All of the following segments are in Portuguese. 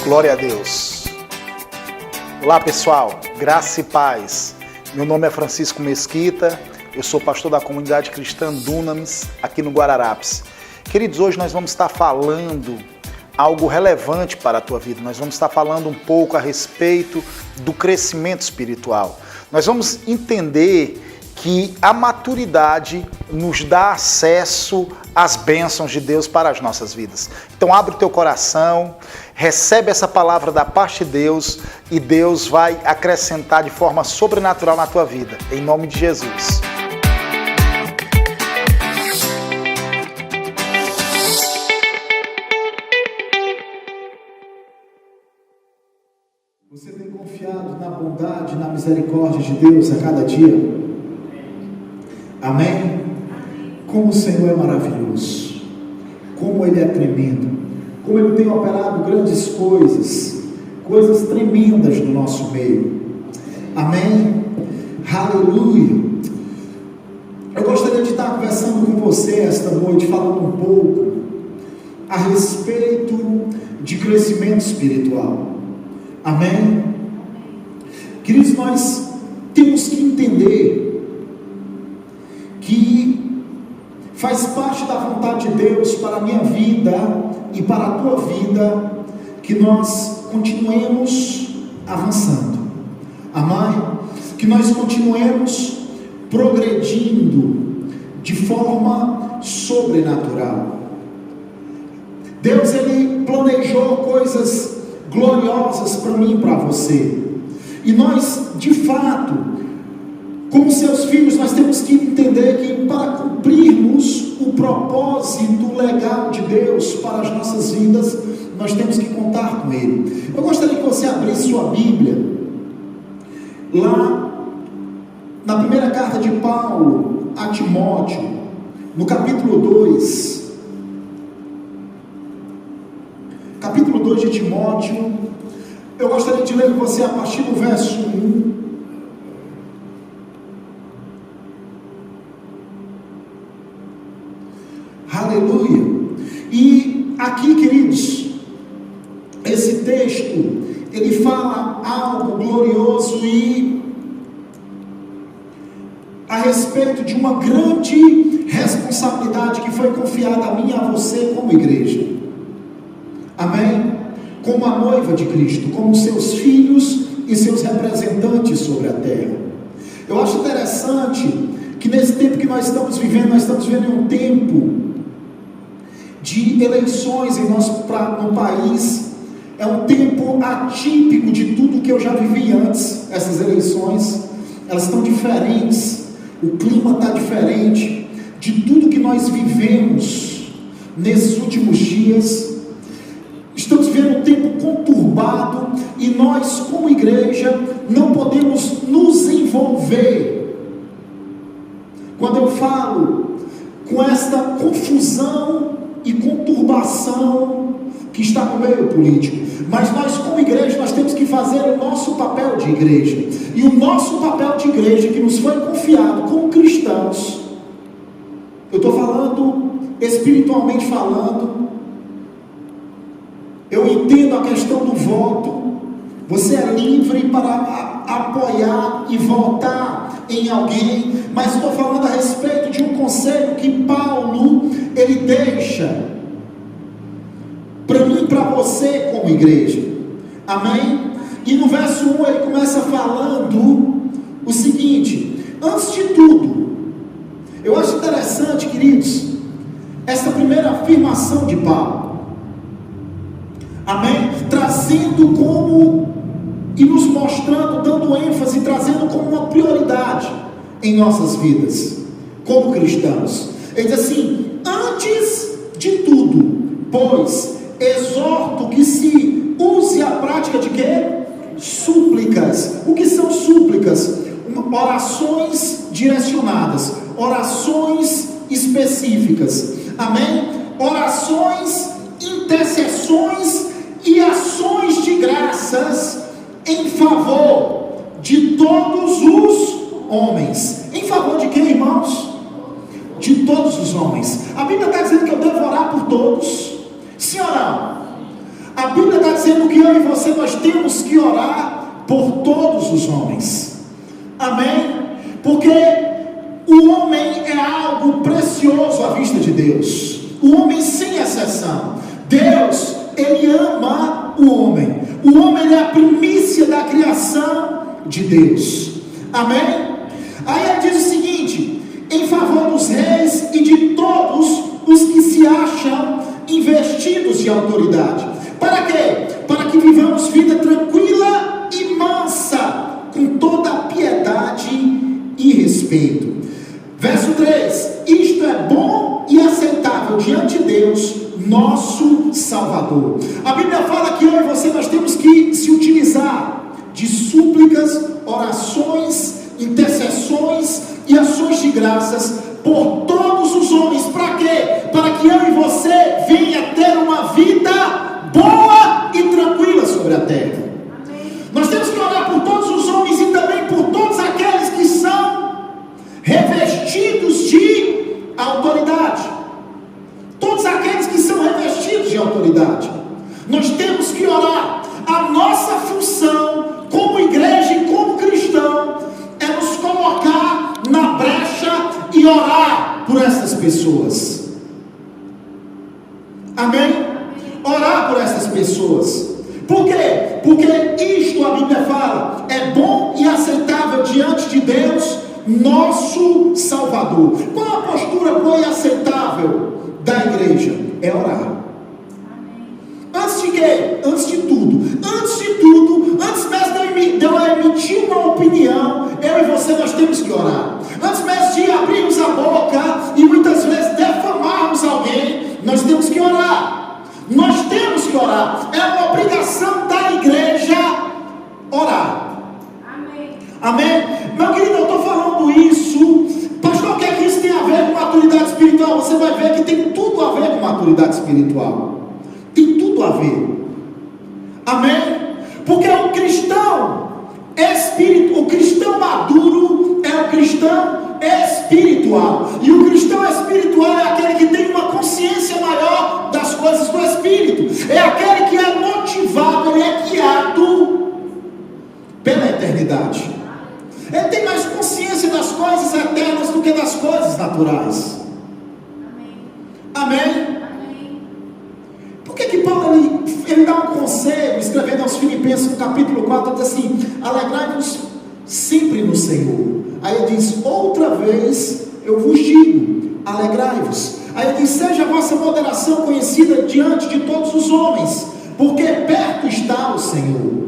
Glória a Deus. Olá pessoal, graça e paz. Meu nome é Francisco Mesquita, eu sou pastor da comunidade cristã Dunamis, aqui no Guararapes. Queridos, hoje nós vamos estar falando algo relevante para a tua vida. Nós vamos estar falando um pouco a respeito do crescimento espiritual. Nós vamos entender que a maturidade nos dá acesso às bênçãos de Deus para as nossas vidas. Então abre o teu coração, recebe essa palavra da parte de Deus e Deus vai acrescentar de forma sobrenatural na tua vida, em nome de Jesus. Você tem confiado na bondade, na misericórdia de Deus a cada dia? Amém? Como o Senhor é maravilhoso, como Ele é tremendo, como Ele tem operado grandes coisas tremendas no nosso meio. Amém? Aleluia! Eu gostaria de estar conversando com você esta noite, falando um pouco a respeito de crescimento espiritual. Amém? Queridos, nós temos que entender que faz parte da vontade de Deus para a minha vida e para a tua vida que nós continuemos avançando. Amém? Que nós continuemos progredindo de forma sobrenatural. Deus, Ele planejou coisas gloriosas para mim e para você. E nós, de fato, como seus filhos, nós temos que entender que para cumprirmos o propósito legal de Deus para as nossas vidas, nós temos que contar com Ele. Eu gostaria que você abrisse sua Bíblia lá na primeira carta de Paulo a Timóteo, no capítulo 2. Capítulo 2 de Timóteo. Eu gostaria de ler com você a partir do verso 1. Aleluia. E aqui, queridos, esse texto, ele fala algo glorioso e a respeito de uma grande responsabilidade que foi confiada a mim e a você como igreja. Amém? Como a noiva de Cristo, como seus filhos e seus representantes sobre a terra. Eu acho interessante que nesse tempo que nós estamos vivendo um tempo de eleições no país. É um tempo atípico de tudo que eu já vivi antes. Essas eleições, elas estão diferentes, o clima está diferente de tudo que nós vivemos nesses últimos dias. Estamos vivendo um tempo conturbado e nós, como igreja, não podemos nos envolver. Quando eu falo com esta confusão e conturbação que está no meio político, mas nós, como igreja, nós temos que fazer o nosso papel de igreja. E o nosso papel de igreja que nos foi confiado como cristãos, eu estou falando espiritualmente falando. Eu entendo a questão do voto. Você é livre para apoiar e votar em alguém, mas estou falando a respeito de um conselho que Paulo, ele deixa para mim e para você como igreja. Amém? E no verso 1 ele começa falando o seguinte: antes de tudo, eu acho interessante, queridos, essa primeira afirmação de Paulo. Amém? Trazendo como e nos mostrando, dando ênfase, trazendo como uma prioridade em nossas vidas, como cristãos. Ele diz assim: antes de tudo, pois, exorto que se use a prática de quê? Súplicas. O que são súplicas? Orações direcionadas, orações específicas. Amém? Orações, intercessões e ações de graças em favor de todos os homens. Em favor de quem, irmãos? De todos os homens. A Bíblia está dizendo que eu devo orar por todos. Sim ou não? A Bíblia está dizendo que eu e você, nós temos que orar por todos os homens. Amém? Porque o homem é algo precioso à vista de Deus. O homem sem exceção. Deus, Ele ama o homem. O homem é a primícia da criação de Deus. Amém? Aí ele diz o seguinte: em favor dos reis e de todos os que se acham investidos de autoridade. Para quê? Para que vivamos vida tranquila e mansa, com toda a piedade e respeito. Verso 3: isto é bom e aceitável diante de Deus, nosso Salvador. A Bíblia fala que eu e você, nós temos que se utilizar de súplicas, orações, intercessões e ações de graças por todos os homens. Para quê? Para que eu e você venha ter uma vida boa e tranquila sobre a terra. Nós temos que orar por todos os homens e também por todos aqueles que são revestidos de autoridade. Todos aqueles que são revestidos de autoridade. Nós temos que orar. A nossa função como igreja e como cristão é nos colocar na brecha e orar por essas pessoas. Amém? Orar por essas pessoas. Por quê? Porque isto, a Bíblia fala, é bom e aceitável diante de Deus, nosso Salvador. Qual a postura boa e aceitável da igreja? É orar. Antes de quê? Antes de tudo, antes mesmo de eu emitir uma opinião, eu e você, nós temos que orar. Antes mesmo de abrirmos a boca e muitas vezes defamarmos alguém, nós temos que orar. Nós temos que orar. É uma obrigação da igreja orar. Amém? Meu querido, eu estou falando isso. Pastor, o que é que isso tem a ver com maturidade espiritual? Você vai ver que tem tudo a ver com maturidade espiritual. Tem tudo a ver. Amém? Porque o cristão o cristão maduro é o cristão espiritual. E o cristão espiritual é aquele que tem uma consciência maior das coisas do Espírito. É aquele que é motivado, ele é guiado pela eternidade. Ele tem mais consciência das coisas eternas do que das coisas naturais. Amém? Por que Paulo ele dá um conselho, escrevendo aos Filipenses no capítulo 4, ele diz assim: alegrai-vos sempre no Senhor. Aí ele diz: outra vez eu vos digo, alegrai-vos. Aí ele diz: seja a vossa moderação conhecida diante de todos os homens, porque perto está o Senhor.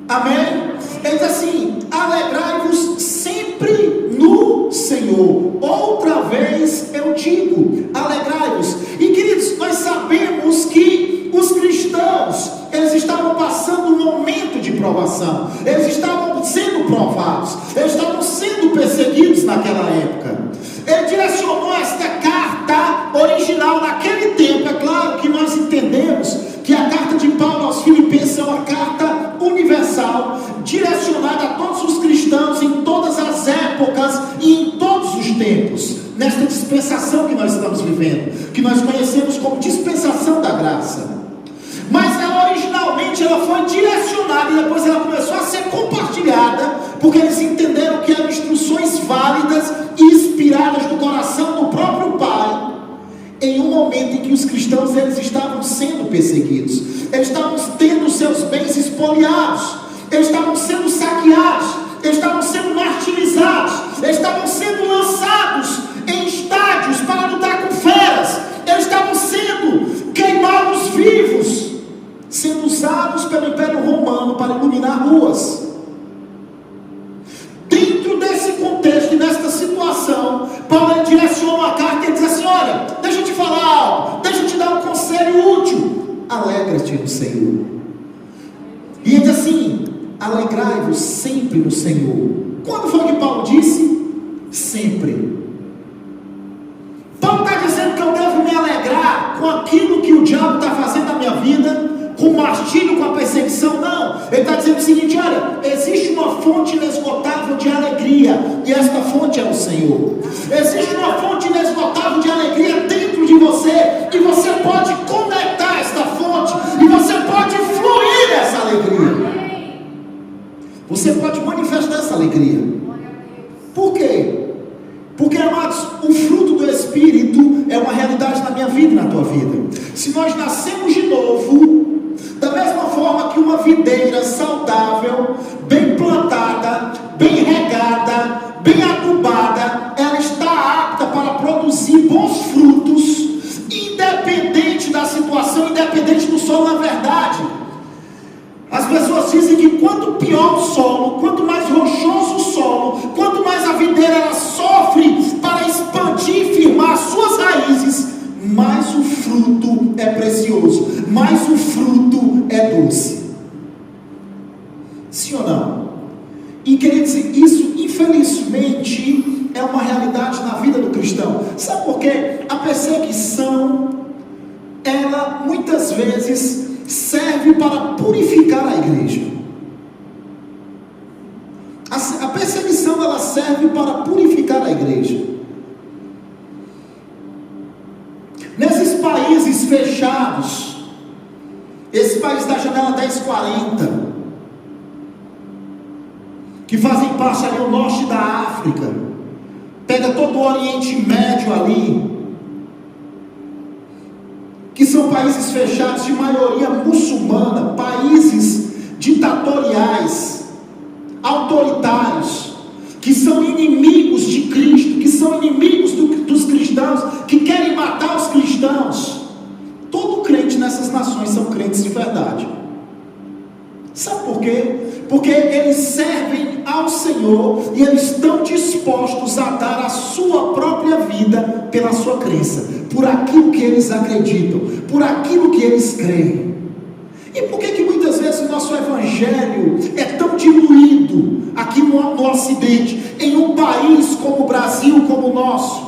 Amém? Ele diz assim: alegrai-vos sempre no Senhor. Outra vez eu digo, alegrai-vos. E queridos, nós sabemos que os cristãos, eles estavam passando um momento de provação. Eles estavam sendo provados. Eles estavam sendo perseguidos naquela época. Ele direcionou esta carta original naquele tempo. É claro que nós entendemos que a carta de Paulo aos Filipenses é uma carta universal, direcionada a todos os cristãos em todas as épocas e em todos os tempos, nesta dispensação que nós estamos vivendo, que nós conhecemos como dispensação da graça. Mas ela originalmente foi direcionada e depois ela começou a ser compartilhada, porque eles entenderam que eram instruções válidas e inspiradas do coração do próprio Pai, em um momento em que os cristãos eles estavam sendo perseguidos, eles estavam tendo seus bens espoliados, eles estavam sendo saqueados, eles estavam sendo martirizados, eles estavam sendo lançados em estádios para lutar com feras, eles estavam sendo queimados vivos, sendo usados pelo Império Romano para iluminar ruas. Dentro desse contexto e nesta situação, Paulo direciona uma carta e diz assim: olha, deixa eu te falar algo, deixa eu te dar um conselho útil, alegra-te no Senhor. E ele diz assim: alegrai-vos sempre no Senhor. Quando foi que Paulo disse? Sempre. Paulo está dizendo que eu devo me alegrar com aquilo que o diabo está fazendo na minha vida, com o martírio, com a perseguição? Não, ele está dizendo o seguinte: olha, existe uma fonte inesgotável de alegria, e esta fonte é o Senhor. Existe uma fonte inesgotável de alegria dentro de você, e você pode conectar esta fonte você pode manifestar essa alegria. Por quê? Porque, amados, o fruto do Espírito é uma realidade na minha vida e na tua vida. Se nós nascemos de novo, da mesma forma que uma videira saudável, bem plantada, bem regada, bem adubada, ela está apta para produzir bons frutos, independente da situação, independente do solo. Na verdade, as pessoas dizem que quanto pior o solo, quanto mais rochoso o solo, quanto mais a videira ela sofre para expandir e firmar suas raízes, mais o fruto é precioso, mais o fruto é doce. Sim ou não? E queria dizer, isso infelizmente é uma realidade na vida do cristão. Sabe por quê? A perseguição, ela muitas vezes serve para purificar a igreja. A perseguição, ela serve para purificar a igreja. Nesses países fechados, esse país da janela 1040, que fazem parte ali o norte da África, pega todo o Oriente Médio ali, que são países fechados de maioria muçulmana, países ditatoriais, autoritários, que são inimigos de Cristo, que são inimigos dos cristãos, que querem matar os cristãos. Todo crente nessas nações são crentes de verdade. Sabe por quê? Porque eles servem ao Senhor e eles estão dispostos a dar a sua própria vida pela sua crença, por aquilo que eles acreditam, por aquilo que eles creem. E por que muitas vezes o nosso evangelho é tão diluído aqui no Ocidente, em um país como o Brasil, como o nosso?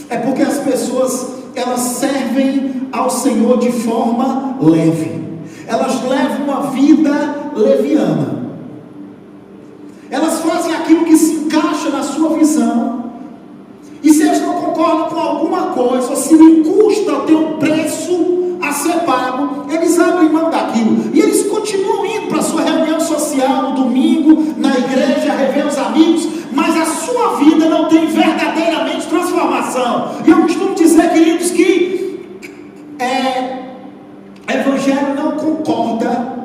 É porque as pessoas, elas servem ao Senhor de forma leve, elas levam uma vida leviana, elas fazem aquilo que se encaixa na sua visão, e se eles não concordam com alguma coisa, ou se lhe custa ter um preço a ser pago, eles abrem mão daquilo, e eles continuam indo para a sua reunião social no domingo, na igreja, rever os amigos, mas a sua vida não tem verdadeiramente transformação. E eu costumo dizer, queridos, que evangelho não concorda,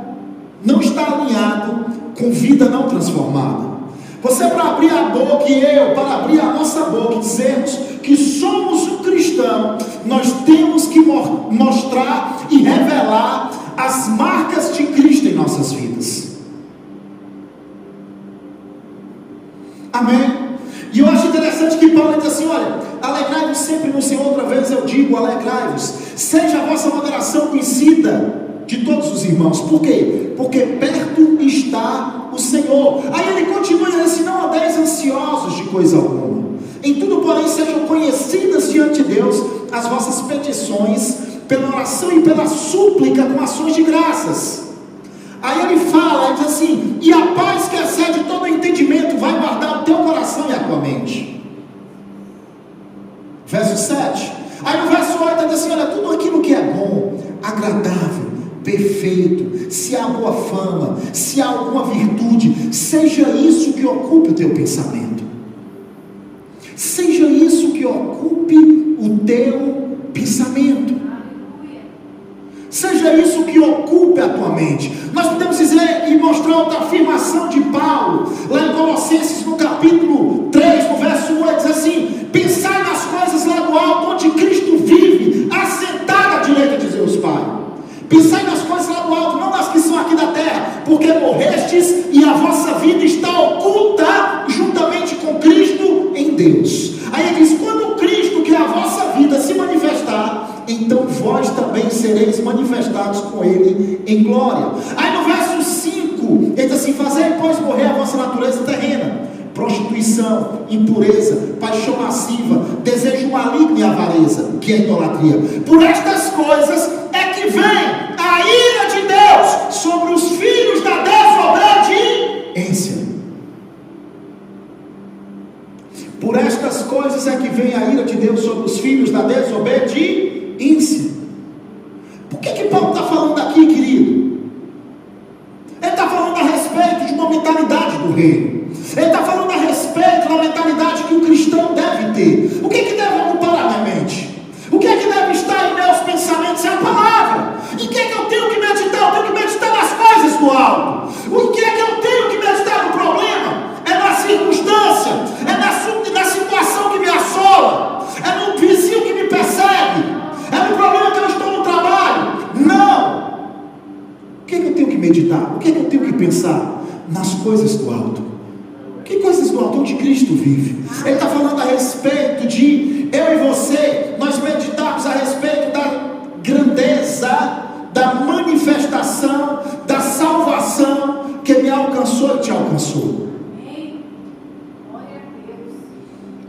não está alinhado com vida não transformada. Você, para abrir a boca, e eu, para abrir a nossa boca e dizermos que somos um cristão, nós temos que mostrar e revelar as marcas de Cristo em nossas vidas. Amém? E eu acho interessante que Paulo diz assim: olha, alegrai-vos sempre no Senhor. Outra vez eu digo, alegrai-vos, seja a vossa moderação conhecida de todos os irmãos. Por quê? Porque perto está o Senhor. Aí ele continua dizendo assim: não andeis ansiosos de coisa alguma, em tudo porém sejam conhecidas diante de Deus as vossas petições, pela oração e pela súplica com ações de graças. Aí ele fala, ele diz assim: e a paz que excede todo entendimento vai guardar o teu coração e a tua mente. Verso 7. Aí no verso 8 ele diz assim: olha, tudo aquilo que é bom, agradável, perfeito, se há boa fama, se há alguma virtude, seja isso que ocupe o teu pensamento, seja isso que ocupe o teu pensamento, seja isso que ocupe a tua mente. Nós podemos dizer e mostrar outra afirmação de Paulo, lá em Colossenses, no capítulo 3, no verso 1, ele diz assim: pensai nas coisas lá do alto, onde Cristo vive, assentado à direita de Deus Pai. Pensai nas coisas lá do alto, não nas que são aqui da terra, porque morrestes e a vossa vida está oculta juntamente com Cristo em Deus. Aí ele diz: quando Cristo, que é a vossa vida, se manifestar, então vós também sereis manifestados com Ele em glória. Aí no verso 5, ele diz assim: fazei, pois, morrer a vossa natureza terrena, prostituição, impureza, paixão lasciva, desejo maligno e avareza, que é idolatria. Por estas coisas é que vem a ira de Deus sobre os filhos da desobediência. Por estas coisas é que vem a ira de Deus sobre os filhos da desobediência. Por que Paulo está falando aqui, querido? reino. Ele está falando a respeito da mentalidade que o cristão deve ter. O que deve ocupar a minha mente? O que deve estar em meus pensamentos? É a palavra. Em que eu tenho que meditar? Eu tenho que meditar nas coisas do alto. O que eu tenho que meditar no problema? É na circunstância, é na situação que me assola, é no vizinho que me persegue, é no problema que eu estou no trabalho. Não! O que eu tenho que meditar? O que eu tenho que pensar? Nas coisas do alto. Que coisas do alto? Onde Cristo vive. Ele está falando a respeito de eu e você, nós meditarmos a respeito da grandeza, da manifestação, da salvação que me alcançou e te alcançou.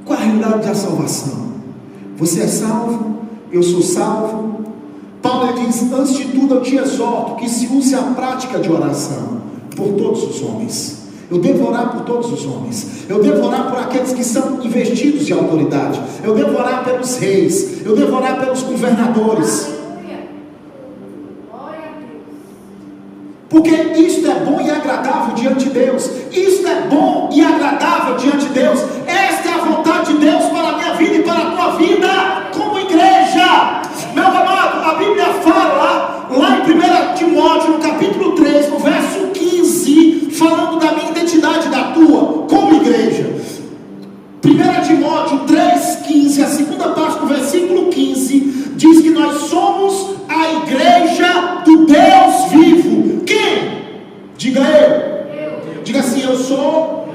Qual a realidade da salvação? Você é salvo, eu sou salvo. Paulo diz: antes de tudo eu te exorto que se use a prática de oração por todos os homens. Eu devo orar por todos os homens. Eu devo orar por aqueles que são investidos de autoridade. Eu devo orar pelos reis. Eu devo orar pelos governadores. Porque isto é bom e agradável diante de Deus. Isto é bom e agradável diante de Deus. Esta é a vontade de Deus para a minha vida e para a tua vida como igreja. Meu amado, a Bíblia fala lá em 1 Timóteo, no capítulo 3, no verso 15, falando da minha identidade, da tua, como igreja. 1 Timóteo 3,15, a segunda parte do versículo 15, diz que nós somos a igreja do Deus vivo. Quem? Diga eu. Diga assim: eu sou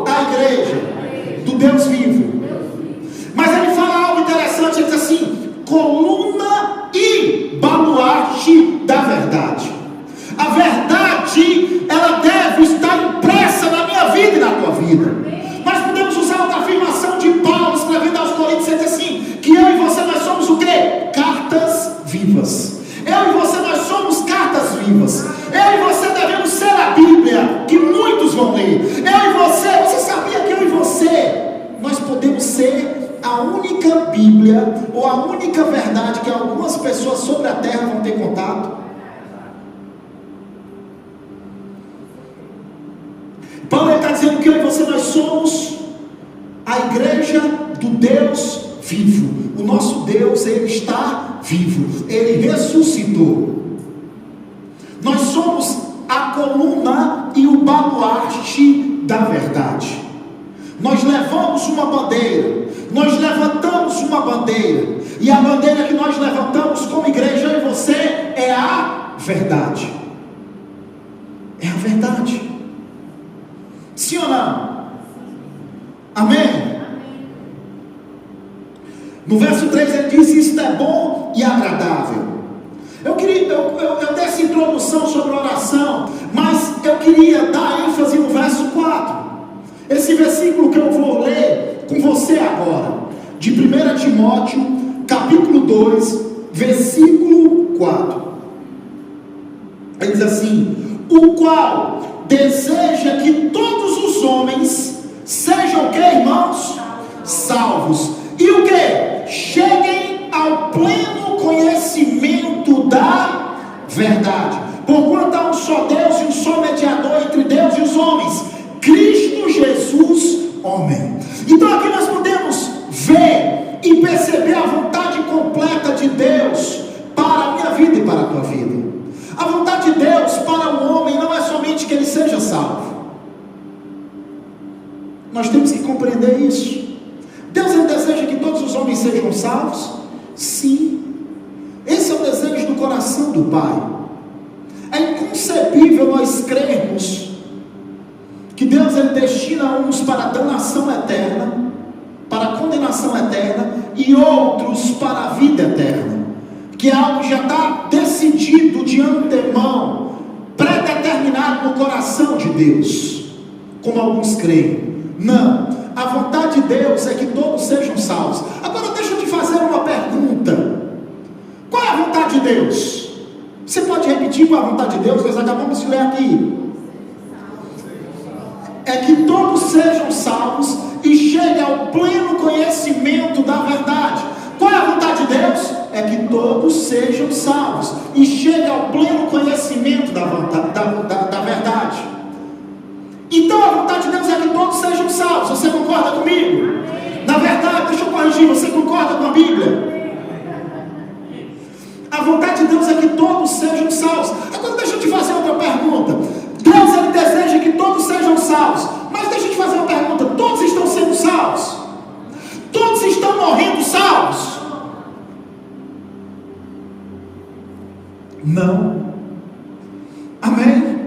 a igreja do Deus vivo. Mas ele fala algo interessante, ele diz assim: coluna e baluarte da verdade. A verdade, ela deve estar impressa na minha vida e na tua vida. Nós podemos usar outra afirmação de Paulo, escrevendo aos Coríntios, ele diz assim: que eu e você, nós somos o quê? Cartas vivas. Eu e você, nós somos cartas vivas. Eu e você devemos ser a Bíblia, que muitos vão ler. Eu e você sabia que eu e você, nós podemos ser a única Bíblia, ou a única verdade que algumas pessoas sobre a terra vão ter contato? Paulo está dizendo que eu e você, nós somos a igreja do Deus vivo. O nosso Deus, Ele está vivo. Ele ressuscitou. Nós somos a coluna e o baluarte da verdade. Nós levamos uma bandeira. Nós levantamos uma bandeira. E a bandeira que nós levantamos como igreja, eu e você, é a verdade. É a verdade. Sim ou não? Amém? No verso 3 ele diz: isto é bom e agradável. Eu dei essa introdução sobre oração, mas eu queria dar ênfase no verso 4. Esse versículo que eu vou ler com você agora, de 1 Timóteo, capítulo 2, versículo 4. Ele diz assim: o qual deseja que todos os homens sejam o que, irmãos? Salvos. E o que? Cheguem ao pleno conhecimento da verdade. Porquanto há um só Deus e um só mediador entre Deus e os homens, Cristo Jesus, homem. Então aqui nós podemos ver e perceber a vontade completa de Deus para a minha vida e para a tua vida. A vontade de Deus para o homem não é somente que ele seja salvo. Nós temos que compreender isso. Deus, ele deseja que todos os homens sejam salvos? Sim. Esse é o desejo do coração do Pai. É inconcebível nós crermos que Deus, ele destina uns para a danação eterna, para a condenação eterna, e outros para a vida eterna, que é algo que já está decidido de antemão, pré-determinado no coração de Deus, como alguns creem. Não, a vontade de Deus é que todos sejam salvos. Agora deixa eu te fazer uma pergunta: qual é a vontade de Deus? Você pode repetir qual é a vontade de Deus? Nós acabamos de ler aqui. É que todos sejam salvos e cheguem ao pleno conhecimento da verdade. Qual é a vontade de Deus? É que todos sejam salvos e cheguem ao pleno conhecimento da verdade. Então a vontade de Deus é que todos sejam salvos. Você concorda comigo? Na verdade, deixa eu corrigir, você concorda com a Bíblia? A vontade de Deus é que todos sejam salvos. Agora deixa eu te fazer outra pergunta. Deus, ele deseja que todos sejam salvos. Mas deixa eu te fazer uma pergunta. Todos estão sendo salvos? Todos estão morrendo salvos? Não. Amém?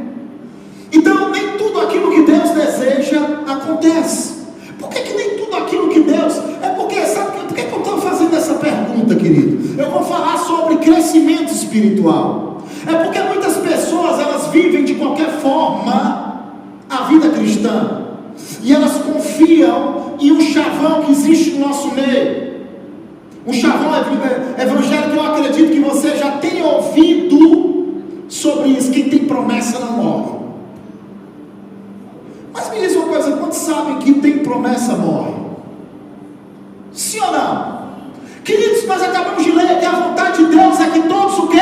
Então nem tudo aquilo que Deus deseja acontece. Por que nem tudo aquilo que Deus... Sabe por que eu estou fazendo essa pergunta, querido? Eu vou falar sobre crescimento espiritual. É porque muitas pessoas, elas vivem de qualquer forma a vida cristã, e elas confiam em um chavão que existe no nosso meio. Um chavão evangélico. Eu acredito que você já tenha ouvido sobre isso. Quem tem promessa não morre. Mas me diz uma coisa: quantos sabem que tem promessa morre? Sim ou não? Queridos, nós acabamos de ler que a vontade de Deus é que todos o quê?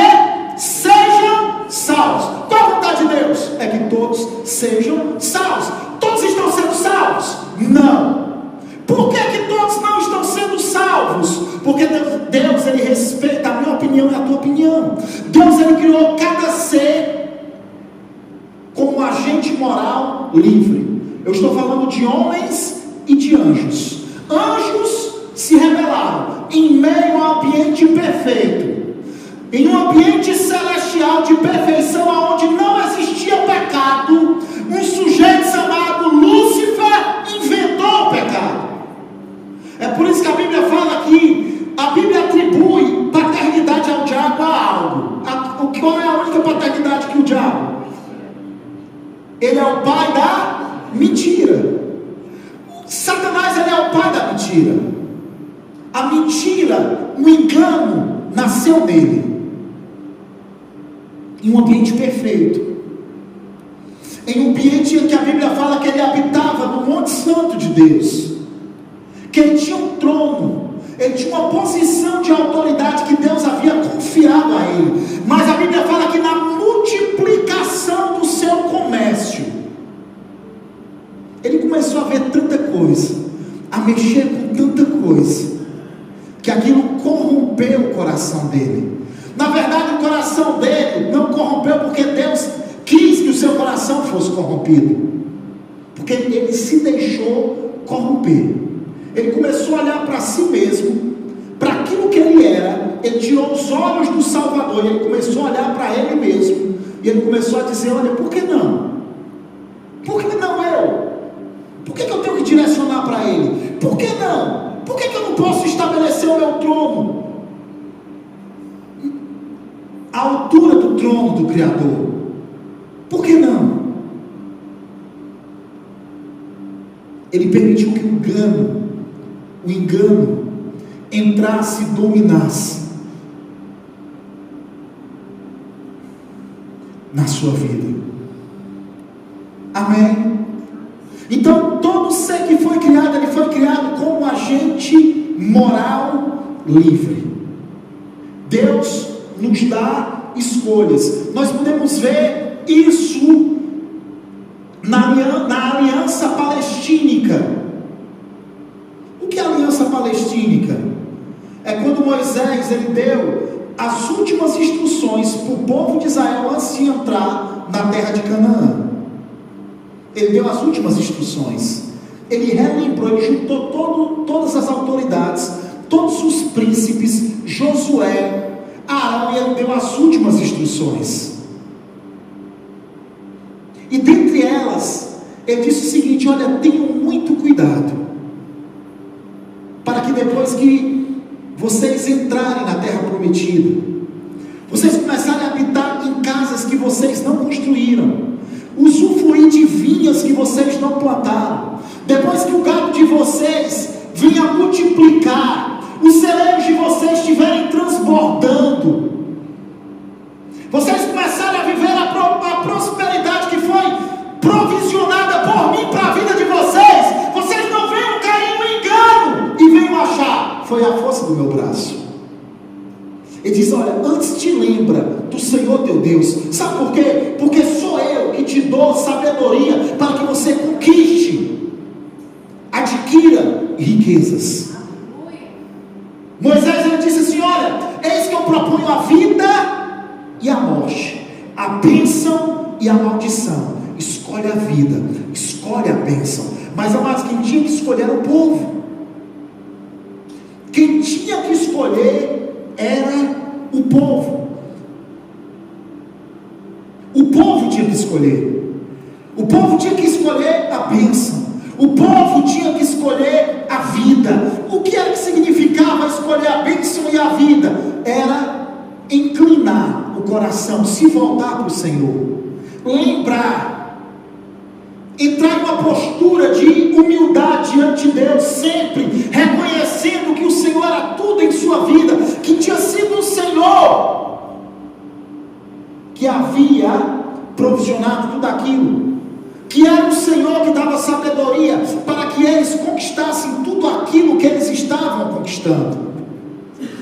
Sejam salvos. Qual a vontade de Deus? É que todos sejam salvos. Todos estão sendo salvos? Não. Por que todos não estão sendo salvos? Porque Deus, ele respeita, a minha opinião é a tua opinião. Deus, ele criou cada ser como agente moral livre. Eu estou falando de homens e de anjos. Anjos se rebelaram em meio a um ambiente perfeito, em um ambiente celestial de perfeição, onde não existia pecado. Um sujeito chamado Lúcifer inventou o pecado. É por isso que a Bíblia fala que a Bíblia atribui paternidade ao diabo a algo. Qual é a única paternidade que o diabo? Ele é o pai da mentira. Satanás, ele é o pai da mentira. A mentira, o engano, nasceu nele, em um ambiente perfeito, em um ambiente em que a Bíblia fala que ele habitava no Monte Santo de Deus, que ele tinha um trono, ele tinha uma posição de autoridade que Deus havia confiado a ele. Mas a Bíblia fala que na multiplicação do seu comércio, ele começou a ver tanta coisa, a mexer com tanta coisa, que aquilo corrompeu o coração dele. Na verdade, o coração dele não corrompeu porque Deus quis que o seu coração fosse corrompido, porque ele se deixou corromper. Ele começou a olhar para si mesmo, para aquilo que ele era. Ele tirou os olhos do Salvador e ele começou a olhar para ele mesmo, e ele começou a dizer: olha, por que não? Por que não eu? Por que eu tenho que direcionar para ele? Por que não? Por que eu não posso estabelecer o meu trono à altura do trono do Criador? Por que não? Ele permitiu que o engano entrasse e dominasse na sua vida. Amém? Então todo ser que foi criado, ele foi criado como um agente moral livre. Deus nos dá escolhas. Nós podemos ver isso na aliança palestínica. O que é a aliança palestínica? É quando Moisés, ele deu as últimas instruções para o povo de Israel antes de entrar na terra de Canaã. Ele deu as últimas instruções. Ele relembrou, ele juntou todas as autoridades, todos os príncipes, Josué, Arão, e ele deu as últimas instruções. E dentre elas, ele disse o seguinte: olha, tenham muito cuidado, para que depois que vocês entrarem na terra prometida, vocês começarem a habitar em casas que vocês não construíram, usufruir de vinhas que vocês não plantaram, depois que o gado de vocês venha multiplicar, os celeiros de vocês estiverem transbordando, vocês começarem a viver a prosperidade que foi provisionada por mim para a vida de vocês, vocês não venham cair no engano e venham achar: foi a força do meu braço. Ele diz: olha, antes te lembra do Senhor teu Deus. Sabe por quê? Porque sou eu que te dou sabedoria para que você conquiste, adquira riquezas. Moisés, ele disse assim: olha, eis que eu proponho a vida e a morte, a bênção e a maldição. Escolhe a vida, escolhe a bênção. Mas, amados, quem tinha que escolher era o povo. Quem tinha que escolher era o povo. O povo tinha que escolher. O povo tinha que escolher a bênção. O povo tinha que escolher a vida. O que era que significava escolher a bênção e a vida? Era inclinar o coração, se voltar para o Senhor, lembrar, entrar em uma postura de humildade diante de Deus, sempre reconhecendo que o Senhor era tudo em sua vida, que tinha sido o Senhor que havia provisionado tudo aquilo, que era o Senhor que dava sabedoria para que eles conquistassem tudo aquilo que eles estavam conquistando.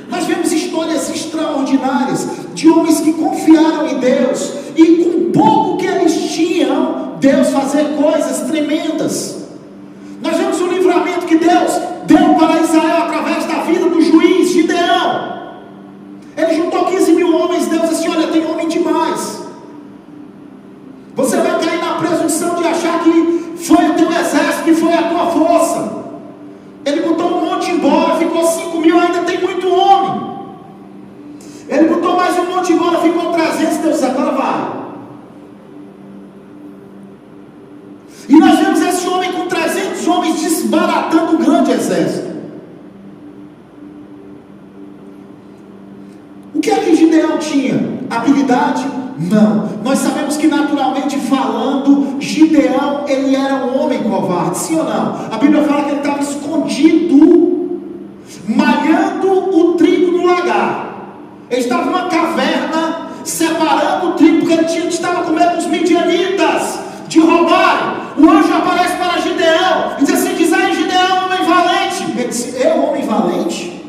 Nós vemos histórias extraordinárias de homens que confiaram em Deus e com pouco que eles tinham, Deus fazer coisas tremendas. Nós vemos o livramento que Deus deu para Israel através da vida do juiz Gideão. Ele juntou 15 mil homens. Deus disse: olha, tem homem demais. Você vai cair na presunção de achar que foi o teu exército, que foi a tua força. Ele botou um monte embora, ficou 5 mil, ainda tem muito homem. Ele botou mais um monte embora, ficou 300, Deus disse: agora vai. E nós vemos esse homem com 300 homens desbaratando um grande exército. O que é que Gideão tinha? Habilidade? Não. Nós sabemos que, naturalmente falando, Gideão, ele era um homem covarde, sim ou não? A Bíblia fala que ele estava escondido, malhando o trigo no lagar. Ele estava numa caverna, separando o trigo, porque ele estava com medo dos midianitas de roubarem. O anjo aparece para Gideão e diz assim: diz aí, Gideão, homem valente. Ele disse: eu, homem valente?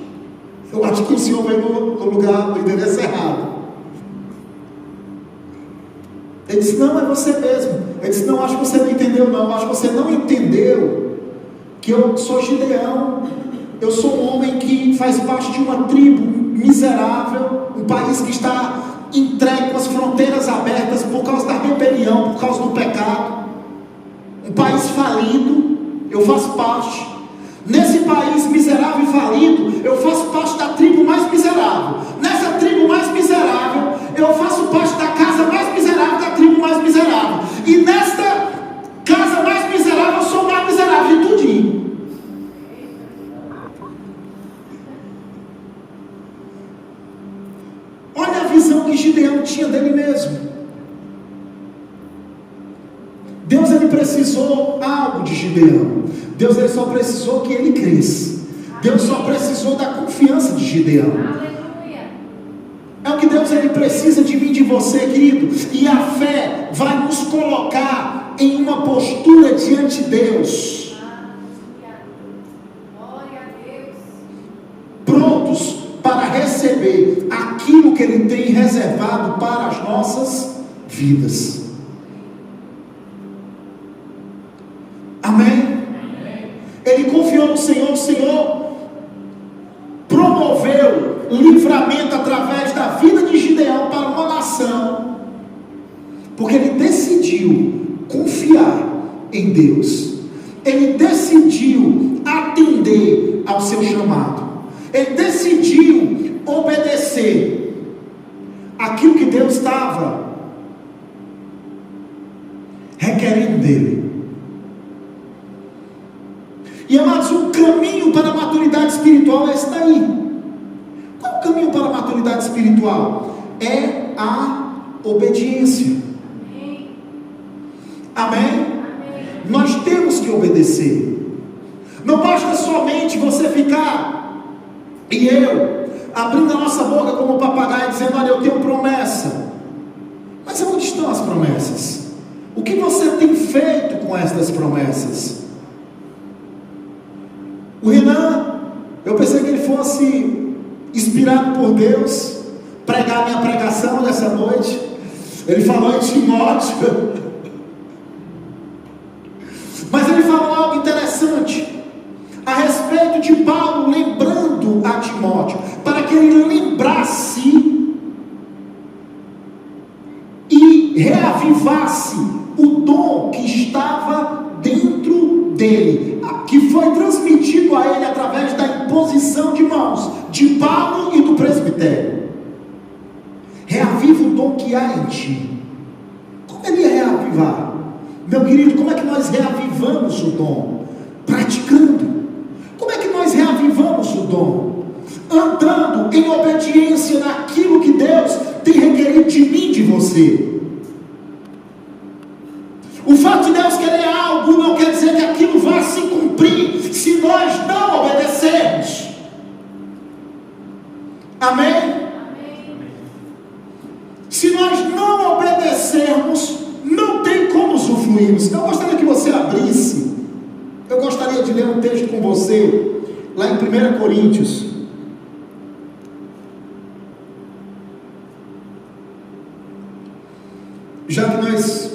Eu acho que o senhor veio no lugar, no endereço errado. Ele disse: não, é você mesmo. Ele disse: não, acho que você não entendeu, não. Acho que você não entendeu que eu sou Gideão. Eu sou um homem que faz parte de uma tribo miserável, um país que está entregue com as fronteiras abertas por causa da rebelião, por causa do pecado, um país falido. Eu faço parte. Nesse país miserável e falido, eu faço parte da tribo mais miserável. Nessa tribo mais miserável, eu faço parte da casa mais miserável da tribo mais miserável. E nesta casa mais miserável, eu sou o mais miserável de tudinho. Olha a visão que Gideão tinha dele mesmo. Deus, ele precisou algo de Gideão. Deus, ele só precisou que ele cresça. Deus só precisou da confiança de Gideão. É o que Deus, ele precisa de mim, de você, querido. E a fé vai nos colocar em uma postura diante de Deus, prontos para receber aquilo que ele tem reservado para as nossas vidas. Amém? Ele confiou no Senhor. O Senhor promoveu livramento através da vida de Gideão para uma nação, porque ele decidiu confiar em Deus. Ele decidiu atender ao seu chamado. Ele decidiu obedecer aquilo que Deus estava requerendo dele. E, amados, o caminho para a maturidade espiritual é esse daí. Qual é o caminho para a maturidade espiritual? É a obediência. Amém? Nós temos que obedecer. Não basta somente você ficar e eu abrindo a nossa boca como papagaio dizendo: olha, eu tenho promessa. Mas onde estão as promessas? O que você tem feito com estas promessas? O Renan, eu pensei que ele fosse inspirado por Deus, pregar a minha pregação nessa noite. Ele falou em Timóteo, mas ele falou algo interessante a respeito de Paulo, lembrando a Timóteo, para que ele lembrasse e reavivasse o dom que estava dentro dele, que foi transmitido a ele através da imposição de mãos de Paulo e do presbitério. Reaviva o dom que há em ti. Como ele ia reavivar? Meu querido, como é que nós reavivamos o dom? Praticando. Como é que nós reavivamos o dom? Andando em obediência naquilo que Deus tem requerido de mim e de você. O fato de Deus querer algo não quer dizer que aquilo vá se cumprir se nós não obedecermos. Amém? Se nós não obedecermos, não tem como usufruirmos. Eu gostaria que você abrisse, eu gostaria de ler um texto com você, lá em 1 Coríntios. Já que nós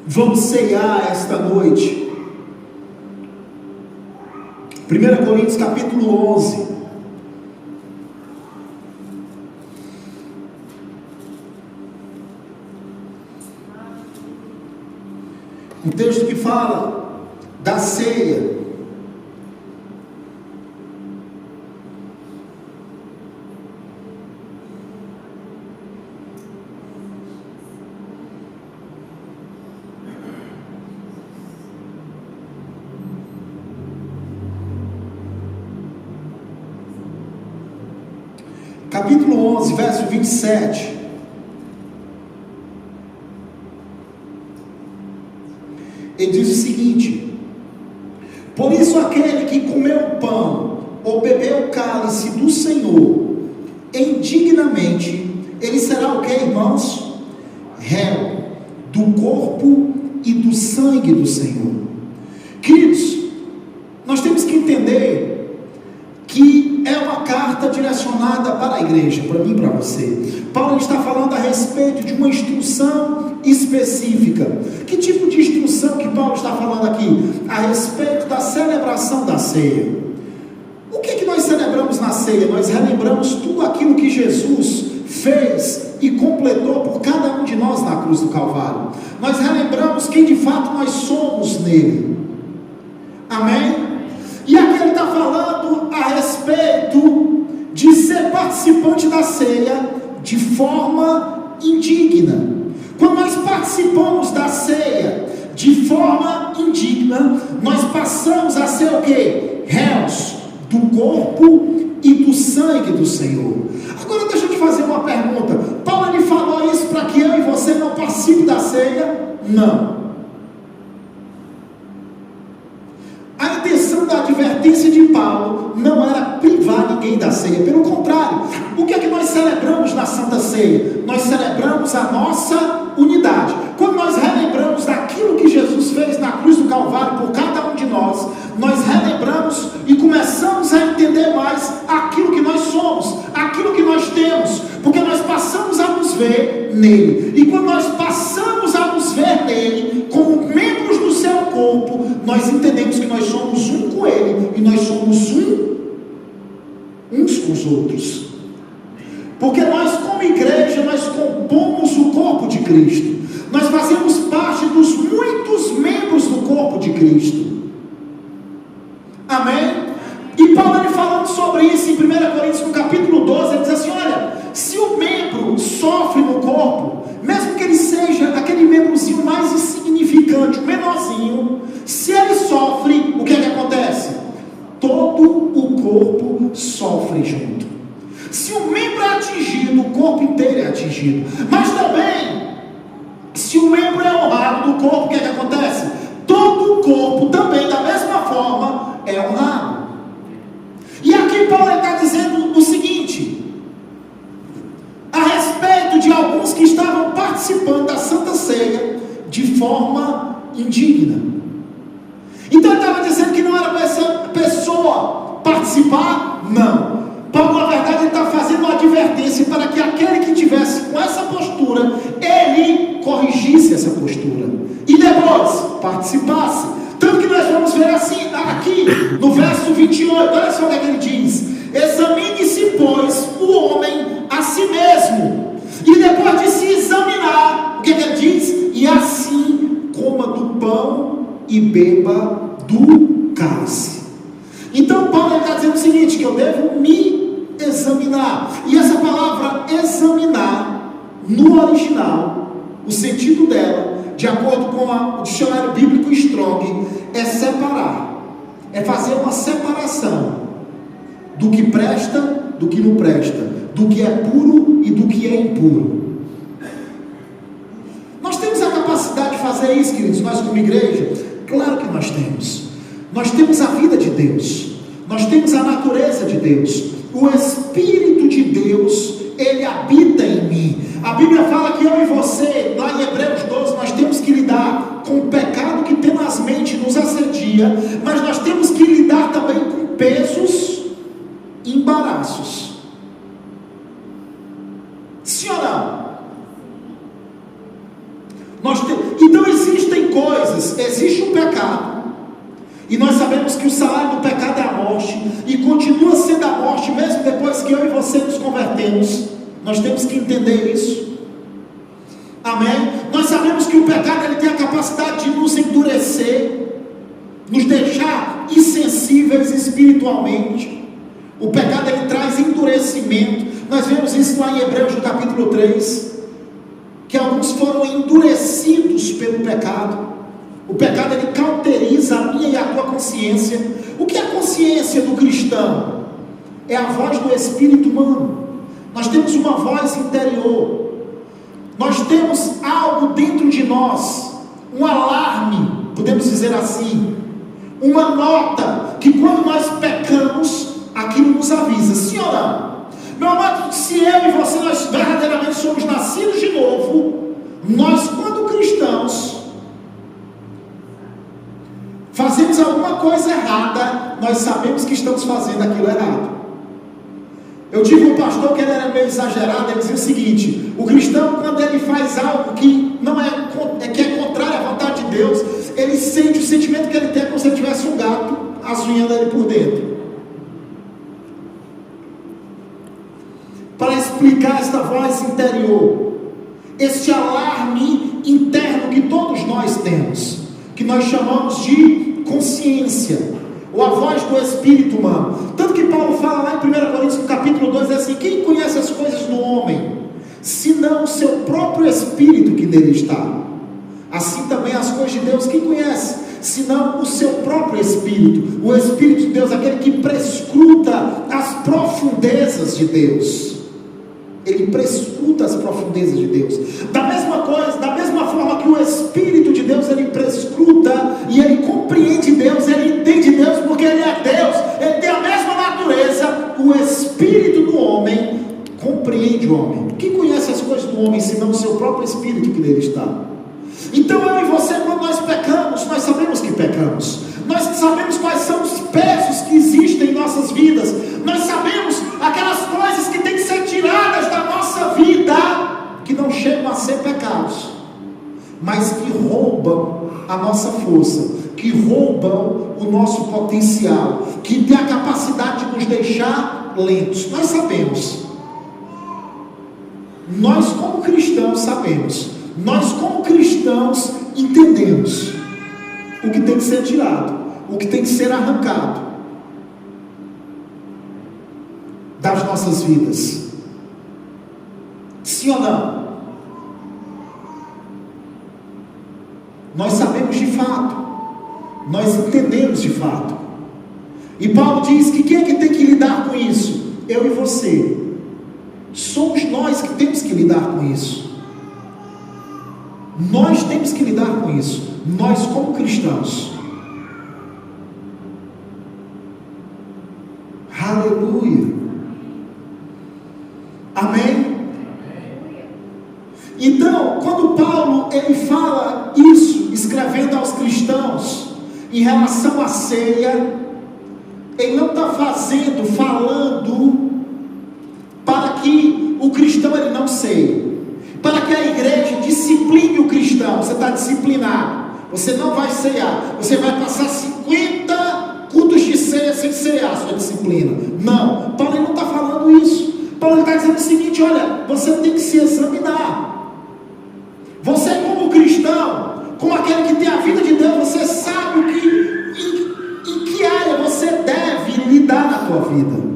vamos ceiar esta noite, 1 Coríntios capítulo 11. Um texto que fala da ceia. Capítulo 11, verso 27. Ele diz o seguinte: por isso aquele que comeu o pão ou bebeu o cálice do Senhor indignamente, ele será o que, irmãos? Réu do corpo e do sangue do Senhor. Queridos, nós temos que entender que é uma carta direcionada para a igreja, para mim e para você. Paulo está falando a respeito de uma instrução específica. Que tipo de instrução que Paulo está falando aqui? A respeito da celebração da ceia. O que é que nós celebramos na ceia? Nós relembramos tudo aquilo que Jesus fez e completou por cada um de nós na cruz do Calvário. Nós relembramos quem de fato nós somos nele. Amém? E aqui ele está falando a respeito de ser participante da ceia de forma indigna. Quando nós participamos da ceia de forma indigna, nós passamos a ser o quê? Réus do corpo e do sangue do Senhor. Agora deixa eu te fazer uma pergunta. Paulo ele falou isso para que eu e você não participe da ceia? Não. A intenção da advertência de Paulo não era privar ninguém da ceia, pelo contrário. O que é que nós celebramos na Santa Ceia? Nós celebramos a nossa unidade. Quando nós relembramos daquilo que Jesus fez na cruz do Calvário por cada um de nós, nós relembramos e começamos a entender mais aquilo que nós somos, aquilo que nós temos, porque nós passamos a nos ver nele. E quando nós passamos a nos ver nele, como membros do seu corpo, nós entendemos que nós somos um com ele e nós somos uns com os outros. Porque nós, como igreja, nós compomos o corpo de Cristo. Nós fazemos parte dos muitos membros do corpo de Cristo. Amém? E Paulo ele falando sobre isso em 1 Coríntios no capítulo 12, ele diz assim: olha, se o membro sofre no corpo, mesmo que ele seja aquele membrozinho mais insignificante, o menorzinho, se ele sofre, o que é que acontece? Todo o corpo sofre junto. Se o membro é atingido, o corpo inteiro é atingido. Mas também, se o membro é honrado do corpo, o que é que acontece? Todo o corpo também, da mesma forma, é honrado. E aqui Paulo está dizendo o seguinte, a respeito de alguns que estavam participando da Santa Ceia de forma indigna. Então ele estava dizendo que não era para essa pessoa participar? Não. Paulo, na verdade, ele está fazendo uma advertência advertência para que aquele que tivesse com essa postura, ele corrigisse essa postura e depois participasse. Tanto que nós vamos ver assim, aqui no verso 28, olha só o que ele diz: examine-se, pois, o homem a si mesmo, e depois de se examinar, o que ele diz? E assim coma do pão e beba do cálice. Então Paulo está dizendo o seguinte, que eu devo me examinar. E essa palavra examinar, no original, o sentido dela, de acordo com o dicionário bíblico Strong, é separar, é fazer uma separação do que presta, do que não presta, do que é puro e do que é impuro. Nós temos a capacidade de fazer isso, queridos, nós como igreja? Claro que nós temos. Nós temos a vida de Deus, nós temos a natureza de Deus, o Espírito de Deus, Ele habita em mim. A Bíblia fala que eu e você, lá em Hebreus 12, nós temos que lidar com o pecado que tenazmente nos assedia, mas nós temos que lidar também com pesos e embaraços. Sim ou não? Então existem coisas, existe um pecado, e nós sabemos que o salário do pecado é a morte, e continua sendo a morte, mesmo depois que eu e você nos convertemos. Nós temos que entender isso. Amém? Nós sabemos que o pecado ele tem a capacidade de nos endurecer, nos deixar insensíveis espiritualmente. O pecado ele traz endurecimento. Nós vemos isso lá em Hebreus no capítulo 3, que alguns foram endurecidos pelo pecado. O pecado ele cauteriza a minha e a tua consciência. O que é a consciência do cristão? É a voz do espírito humano. Nós temos uma voz interior, nós temos algo dentro de nós, um alarme, podemos dizer assim, uma nota, que quando nós pecamos, aquilo nos avisa. Sim ou não? Meu amado, se eu e você, nós verdadeiramente somos nascidos de novo, nós quando cristãos, fazemos alguma coisa errada, nós sabemos que estamos fazendo aquilo errado. Eu tive um pastor que ele era meio exagerado, ele dizia o seguinte: o cristão, quando ele faz algo que não que é contrário à vontade de Deus, ele sente o sentimento que ele tem como se ele tivesse um gato azunhando ele por dentro. Para explicar esta voz interior, este alarme interno que todos nós temos, que nós chamamos de consciência, ou a voz do espírito humano. Tanto que Paulo fala lá em 1 Coríntios no capítulo 2, é assim: quem conhece as coisas do homem, senão o seu próprio espírito que nele está? Assim também as coisas de Deus, quem conhece, senão o seu próprio espírito? O Espírito de Deus, aquele que prescruta as profundezas de Deus. Ele prescruta as profundezas de Deus. Da mesma forma que o Espírito de Deus, ele prescruta e ele compreende Deus, ele entende Deus, porque ele é Deus, ele tem a mesma natureza. O Espírito do homem compreende o homem. Quem conhece as coisas do homem, senão o seu próprio Espírito que nele está? Então eu e você, quando nós pecamos, nós sabemos que pecamos, nós sabemos quais são os pesos que existem em nossas vidas, nós sabemos aquelas coisas que têm que ser tiradas da nossa vida, que não chegam a ser pecados, mas que roubam a nossa força, que roubam o nosso potencial, que tem a capacidade de nos deixar lentos. Nós sabemos, nós como cristãos sabemos, nós como cristãos entendemos o que tem que ser tirado, o que tem que ser arrancado das nossas vidas. Sim ou não? Nós sabemos de fato, nós entendemos de fato. E Paulo diz que quem é que tem que lidar com isso? Eu e você. Somos nós que temos que lidar com isso. Nós temos que lidar com isso. Nós como cristãos. Aleluia. Amém? Então, quando Paulo ele fala isso, escrevendo aos cristãos em relação à ceia, ele não está falando para que ceia, para que a igreja discipline o cristão. Você está disciplinado, você não vai ceiar, você vai passar 50 cultos de ceia sem ceiar, sua disciplina. Não, Paulo não está falando isso. Paulo está dizendo o seguinte: olha, você tem que se examinar. Você, como cristão, como aquele que tem a vida de Deus, você sabe em que área você deve lidar na tua vida.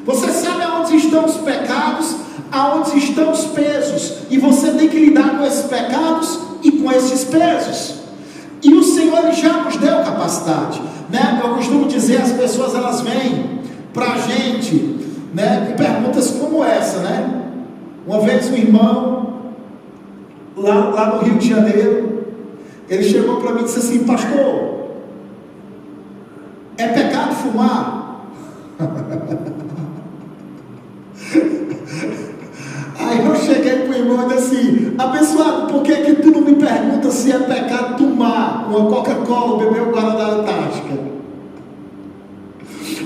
Você sabe aonde estão os pecados, aonde estão os pesos, e você tem que lidar com esses pecados e com esses pesos. E o Senhor, Ele já nos deu capacidade, né? Eu costumo dizer, as pessoas, elas vêm para a gente, né, com perguntas como essa, né? Uma vez um irmão lá no Rio de Janeiro, ele chegou para mim e disse assim: pastor, é pecado fumar? Aí eu cheguei para o irmão e disse assim: abençoado, por que tu não me pergunta se é pecado tomar uma Coca-Cola ou beber um Guaraná Antártica?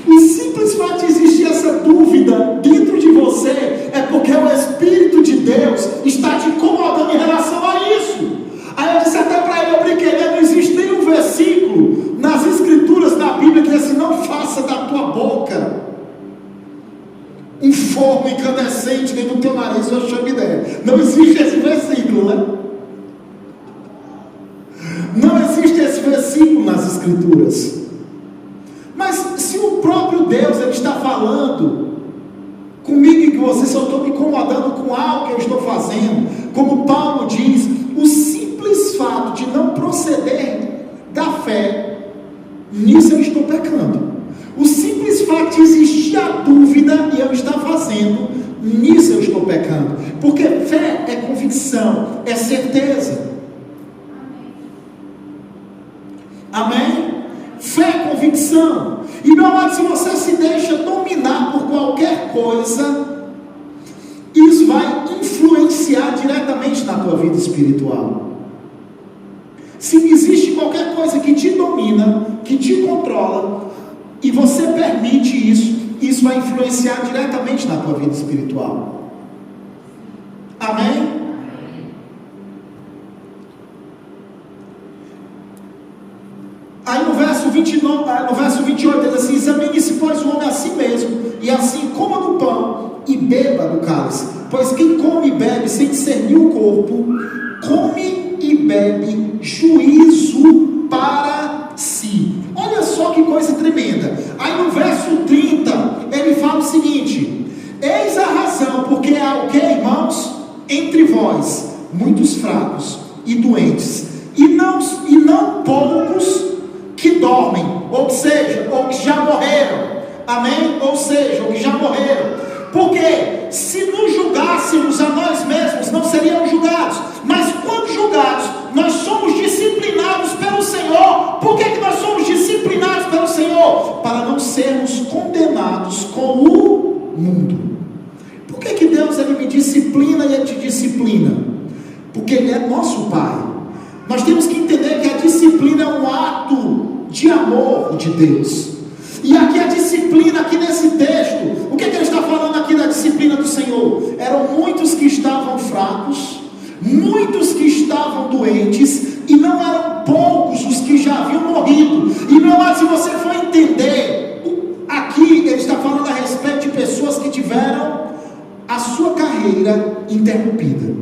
O simples fato de existir essa dúvida dentro de você é porque o Espírito de Deus está te incomodando em relação a isso. Aí eu disse até para ele, eu brinquei, não existe nenhum versículo nas escrituras da Bíblia que diz assim: não faça da tua boca um fogo incandescente dentro do teu nariz uma chaminé. Não existe esse versículo, né? Não existe esse versículo nas escrituras. Mas se o próprio Deus, Ele está falando comigo e com você, se eu estou me incomodando com algo que eu estou fazendo, como Paulo diz, o simples fato de não proceder da fé, nisso eu estou pecando. O simples fato de existir a dúvida e eu estar fazendo, nisso eu estou pecando. Porque fé é convicção, é certeza. Amém? Fé é convicção. E meu amado, se você se deixa dominar por qualquer coisa, isso vai influenciar diretamente na tua vida espiritual. Se existe qualquer coisa que te domina, que te controla, e você permite isso, isso vai influenciar diretamente na tua vida espiritual. Amém? Aí no verso 28 diz assim: examine-se, pois, o homem a si mesmo, e assim coma do pão e beba do cálice. Pois quem come e bebe sem discernir o corpo, come e bebe juízo para si. Olha só que coisa tremenda. Aí no verso 30 ele fala o seguinte: eis a razão porque há o que, irmãos? Entre vós muitos fracos e doentes, e não poucos que dormem, ou seja, ou que já morreram. Amém? Ou seja, ou que já morreram. Porque se nos julgássemos a nós mesmos, não seríamos julgados. Mas quando julgados, nós somos disciplinados pelo Senhor. Por que nós somos disciplinados pelo Senhor? Para não sermos condenados com o mundo. Por que Deus, Ele me disciplina e Ele te disciplina? Porque Ele é nosso Pai. Nós temos que entender que a disciplina é um ato de amor de Deus. E aqui a disciplina, aqui nesse texto, o que Ele está falando aqui da disciplina do Senhor? Eram muitos que estavam fracos, muitos que estavam doentes, e não eram poucos os que já haviam morrido. E meu amado, se você for entender, aqui Ele está falando a respeito de pessoas que tiveram a sua carreira interrompida,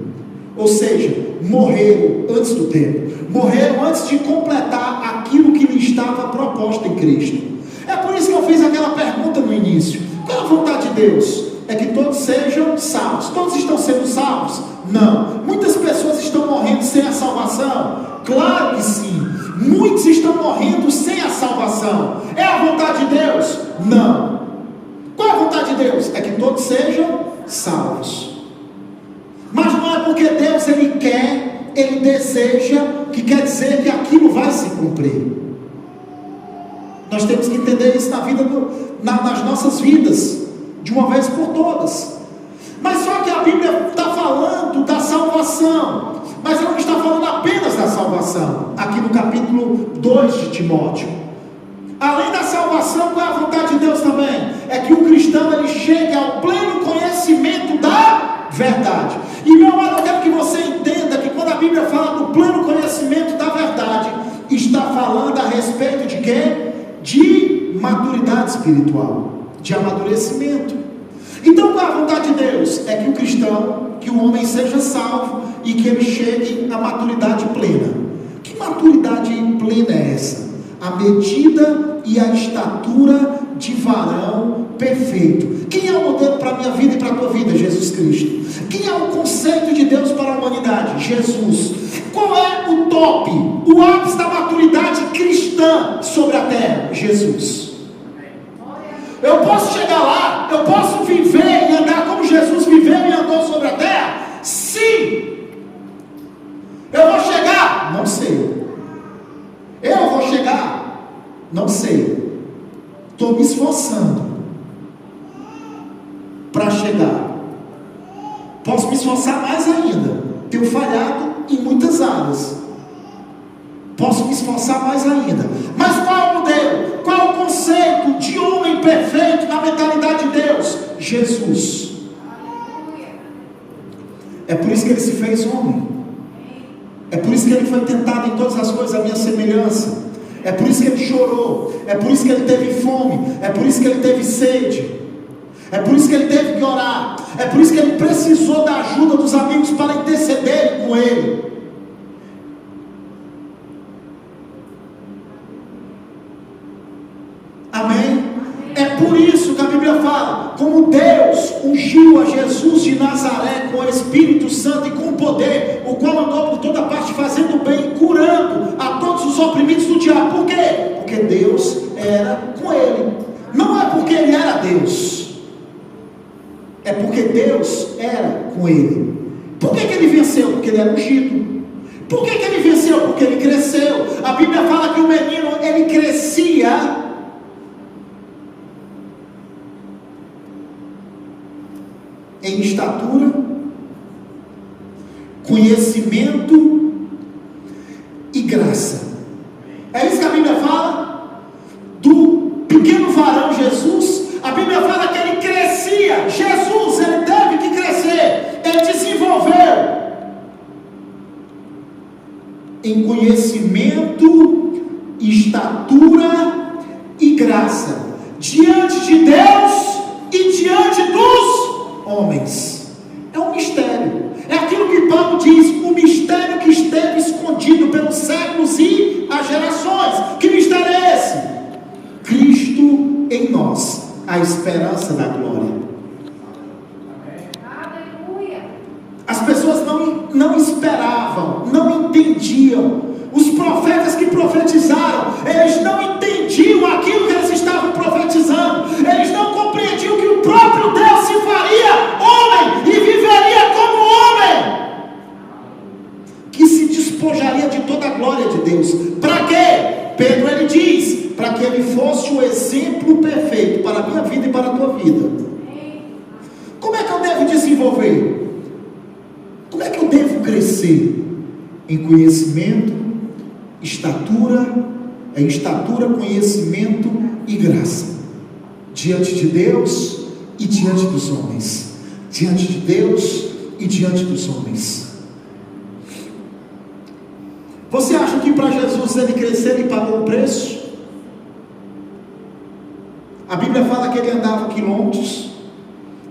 ou seja, morreram antes do tempo, morreram antes de completar aquilo que lhe estava proposto em Cristo. É por isso que eu fiz aquela pergunta no início: qual é a vontade de Deus? É que todos sejam salvos. Todos estão sendo salvos? Não. Muitas pessoas estão morrendo sem a salvação? Claro que sim. Muitos estão morrendo sem a salvação. É a vontade de Deus? Não. Qual é a vontade de Deus? É que todos sejam salvos. Mas não é porque Deus, Ele quer, Ele deseja, que quer dizer que aquilo vai se cumprir. Nós temos que entender isso nas nossas vidas, de uma vez por todas. Mas só que a Bíblia está falando da salvação, mas ela não está falando apenas da salvação. Aqui no capítulo 2 de Timóteo, além da salvação, qual é a vontade de Deus também? É que o cristão, ele chegue ao pleno conhecimento da verdade. E meu amado, eu quero que você entenda que quando a Bíblia fala do pleno conhecimento da verdade, está falando a respeito de quê? De maturidade espiritual, de amadurecimento. Então qual é a vontade de Deus? É que o cristão, que o homem seja salvo e que ele chegue à maturidade plena. Que maturidade plena é essa? A medida e a estatura de varão perfeito. Quem é o modelo para a minha vida e para a tua vida? Jesus Cristo. Quem é o conceito de Deus para a humanidade? Jesus. Qual é o top, o ápice da maturidade cristã sobre a terra? Jesus. Eu posso chegar lá, eu posso viver e andar como Jesus viveu e andou sobre a terra? Sim. Eu vou chegar? Não sei. Eu vou chegar? Não sei. Estou me esforçando para chegar. Posso me esforçar mais ainda. Tenho falhado em muitas áreas. Posso me esforçar mais ainda. Mas qual é o modelo? Qual é o conceito de homem perfeito na mentalidade de Deus? Jesus. É por isso que ele se fez homem. É por isso que ele foi tentado em todas as coisas à minha semelhança. É por isso que ele chorou. É por isso que ele teve fome. É por isso que ele teve sede. É por isso que ele teve que orar. É por isso que ele precisou da ajuda dos amigos para intercederem com ele. Amém? É por isso que a Bíblia fala, como Deus ungiu a Jesus de Nazaré com o Espírito Santo e com poder, o qual andou por toda parte fazendo bem e curando a todos os oprimidos do diabo. Por quê? Porque Deus era com ele. Não é porque ele era Deus, é porque Deus era com ele. Por que ele venceu? Porque ele era ungido. Por que ele venceu? Porque ele cresceu. A Bíblia fala que o menino, ele crescia em estatura, conhecimento e graça. É isso que a Bíblia fala do pequeno varão Jesus. A Bíblia fala que ele crescia. Jesus, ele teve que crescer. Ele desenvolveu em conhecimento, estatura e graça diante de Deus e diante dos homens. É um mistério. É aquilo que Paulo diz, o mistério que esteve escondido pelos séculos e as gerações. Que mistério é esse? Cristo em nós, a esperança da glória. As pessoas não esperavam, não entendiam. Os profetas que profetizaram, eles não entendiam aquilo que eles estavam profetizando. Eles não compreendiam que o próprio Deus se faria homem e viveria como homem, que se despojaria de toda a glória de Deus. Para quê? Pedro, ele diz, para que ele fosse o exemplo perfeito para a minha vida e para a tua vida. Como é que eu devo desenvolver? Como é que eu devo crescer? Em conhecimento, estatura, conhecimento e graça, diante de Deus e diante dos homens. Diante de Deus e diante dos homens. Você acha que para Jesus ele crescer, ele pagou o preço? A Bíblia fala que ele andava quilômetros,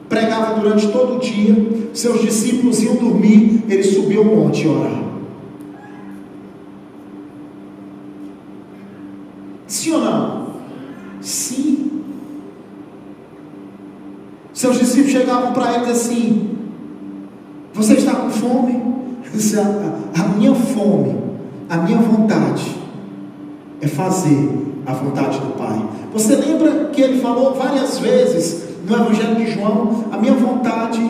pregava durante todo o dia, seus discípulos iam dormir, ele subiu ao monte orar. Sim ou não? Sim. Seus discípulos chegavam para ele e diziam assim: você está com fome? Ele disse: a minha fome, a minha vontade é fazer a vontade do Pai. Você lembra que ele falou várias vezes no Evangelho de João: a minha vontade,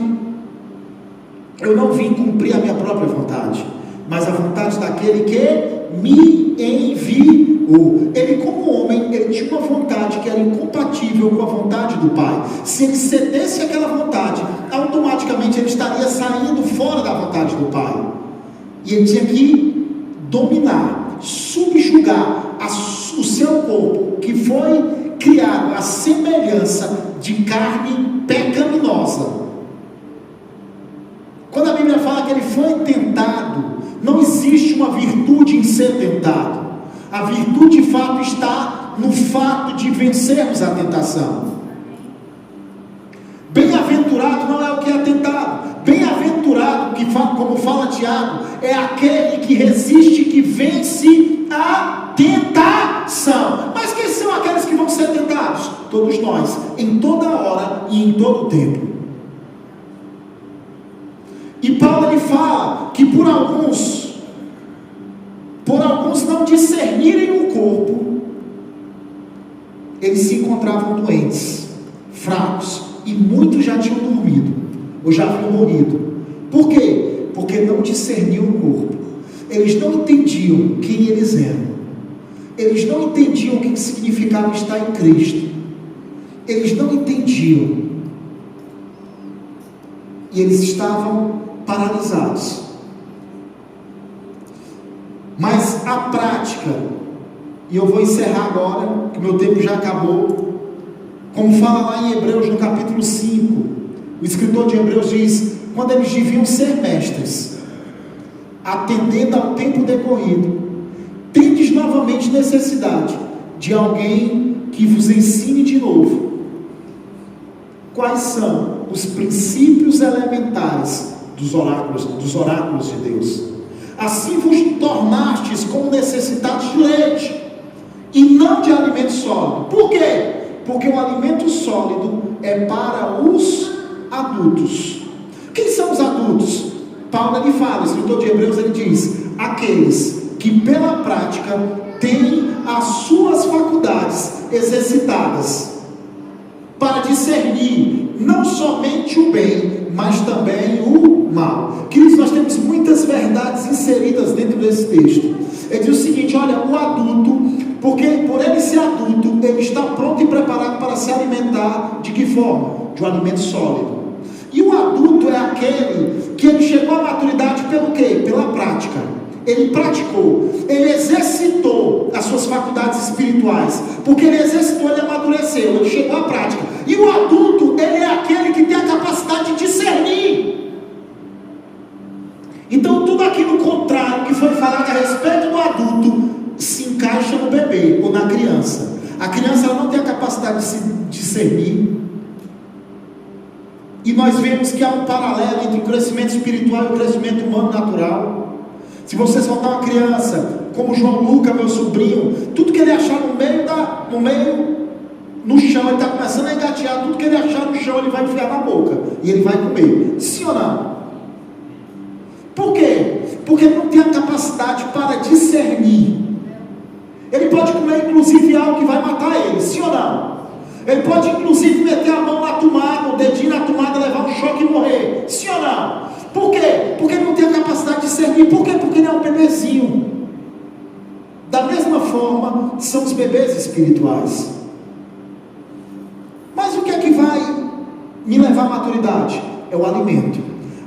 eu não vim cumprir a minha própria vontade, mas a vontade daquele que me enviou. Ele, como homem, ele tinha uma vontade que era incompatível com a vontade do Pai. Se ele cedesse aquela vontade, automaticamente ele estaria saindo fora da vontade do Pai. E ele tinha que dominar, subjugar o seu corpo, que foi criado à semelhança de carne pecaminosa. foi tentado, não existe uma virtude em ser tentado. A virtude de fato está no fato de vencermos a tentação. Bem-aventurado não é o que é tentado. Bem-aventurado, como fala Tiago, é aquele que resiste, que vence a tentação. Mas quem são aqueles que vão ser tentados? Todos nós, em toda hora e em todo tempo. E Paulo ele fala que por alguns não discernirem o corpo, eles se encontravam doentes, fracos, e muitos já tinham dormido, ou já haviam morrido. Por quê? Porque não discerniam o corpo. Eles não entendiam quem eles eram. Eles não entendiam o que significava estar em Cristo. Eles não entendiam. E eles estavam paralisados. Mas a prática, e eu vou encerrar agora, que meu tempo já acabou, como fala lá em Hebreus no capítulo 5, o escritor de Hebreus diz, quando eles deviam ser mestres, atendendo ao tempo decorrido, tendes novamente necessidade de alguém que vos ensine de novo quais são os princípios elementares dos oráculos de Deus. Assim vos tornastes como necessitados de leite, e não de alimento sólido. Por quê? Porque o alimento sólido é para os adultos. Quem são os adultos? Paulo ele fala, o escritor de Hebreus ele diz, aqueles que pela prática têm as suas faculdades exercitadas para discernir não somente o bem, mas também o mal. Queridos, nós temos muitas verdades inseridas dentro desse texto. Ele diz o seguinte, olha, o adulto, porque por ele ser adulto, ele está pronto e preparado para se alimentar de que forma? De um alimento sólido. E o adulto é aquele que ele chegou à maturidade pelo quê? Pela prática. Ele praticou, ele exercitou as suas faculdades espirituais, porque ele exercitou, ele amadureceu, ele chegou à prática. E o adulto, ele é aquele que tem a capacidade de discernir. Então tudo aquilo contrário que foi falado a respeito do adulto se encaixa no bebê ou na criança. A criança ela não tem a capacidade de se discernir. E nós vemos que há um paralelo entre o crescimento espiritual e o crescimento humano natural. Se você soltar uma criança, como João Lucas, meu sobrinho, tudo que ele achar no chão, ele está começando a engatear, tudo que ele achar no chão, ele vai enfiar na boca, e ele vai comer, sim ou não? Por quê? Porque ele não tem a capacidade para discernir. Ele pode comer inclusive algo que vai matar ele, sim ou não? Ele pode inclusive meter a mão na tomada, o dedinho na tomada, levar um choque e morrer, sim ou não? Por quê? Porque ele não tem a capacidade de discernir. Por quê? Porque ele é um bebezinho. Da mesma forma, são os bebês espirituais. Mas o que é que vai me levar à maturidade? É o alimento.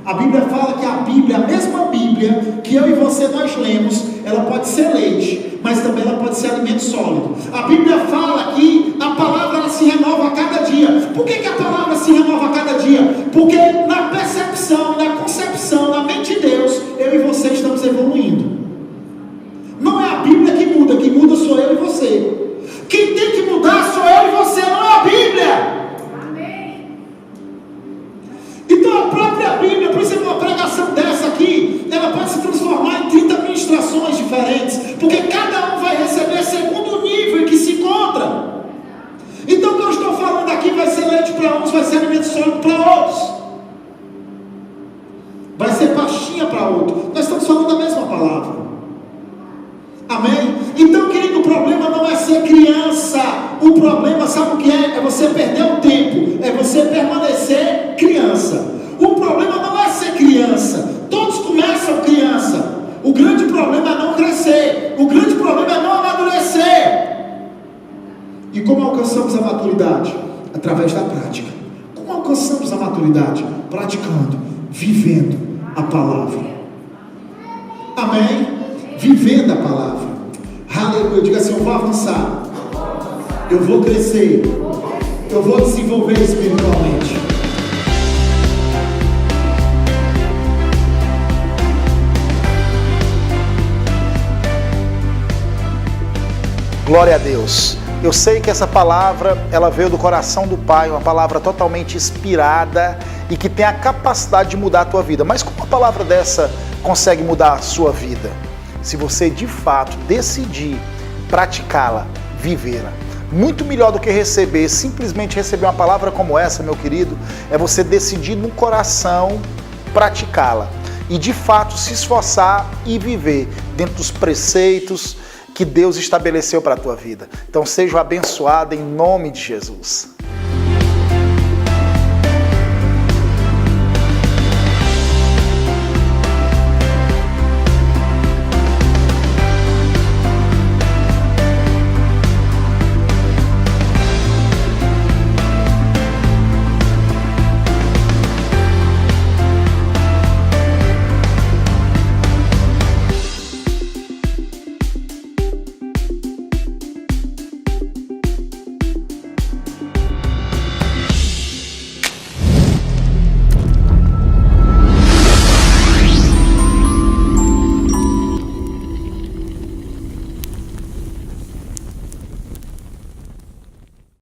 A Bíblia fala que a Bíblia, a mesma Bíblia que eu e você nós lemos, ela pode ser leite, mas também ela pode ser alimento sólido. A Bíblia fala que a palavra ela se renova a cada dia. Por que a palavra se renova a cada dia? Porque na percepção, na concepção, na mente de Deus, eu e você estamos evoluindo. Não é a Bíblia que muda sou eu e você. Quem tem que mudar sou eu e você, não é a Bíblia. Então a própria Bíblia, por exemplo, uma pregação dessa aqui, ela pode se transformar em 30 ministrações diferentes, porque cada um vai receber segundo o nível em que se encontra. Então o que eu estou falando aqui vai ser leite para uns, vai ser alimento sólido para outros, vai ser pastinha para outro. Nós estamos falando a mesma palavra. Amém? Então, querido, o problema não é ser criança. O problema, sabe o que é? É você perder o tempo, é você permanecer criança. O problema não é ser criança. Todos começam criança. O grande problema é não crescer. O grande problema é não amadurecer. E como alcançamos a maturidade? Através da prática. Como alcançamos a maturidade? Praticando, vivendo a palavra. Amém? Vivendo a palavra. Aleluia. Diga assim: eu vou avançar, eu vou crescer, eu vou desenvolver espiritualmente. Glória a Deus. Eu sei que essa palavra, ela veio do coração do Pai, uma palavra totalmente inspirada e que tem a capacidade de mudar a tua vida. Mas como uma palavra dessa consegue mudar a sua vida? Se você de fato decidir praticá-la, vivê-la. Muito melhor do que simplesmente receber uma palavra como essa, meu querido, é você decidir no coração praticá-la e de fato se esforçar e viver dentro dos preceitos que Deus estabeleceu para a tua vida. Então seja abençoado em nome de Jesus.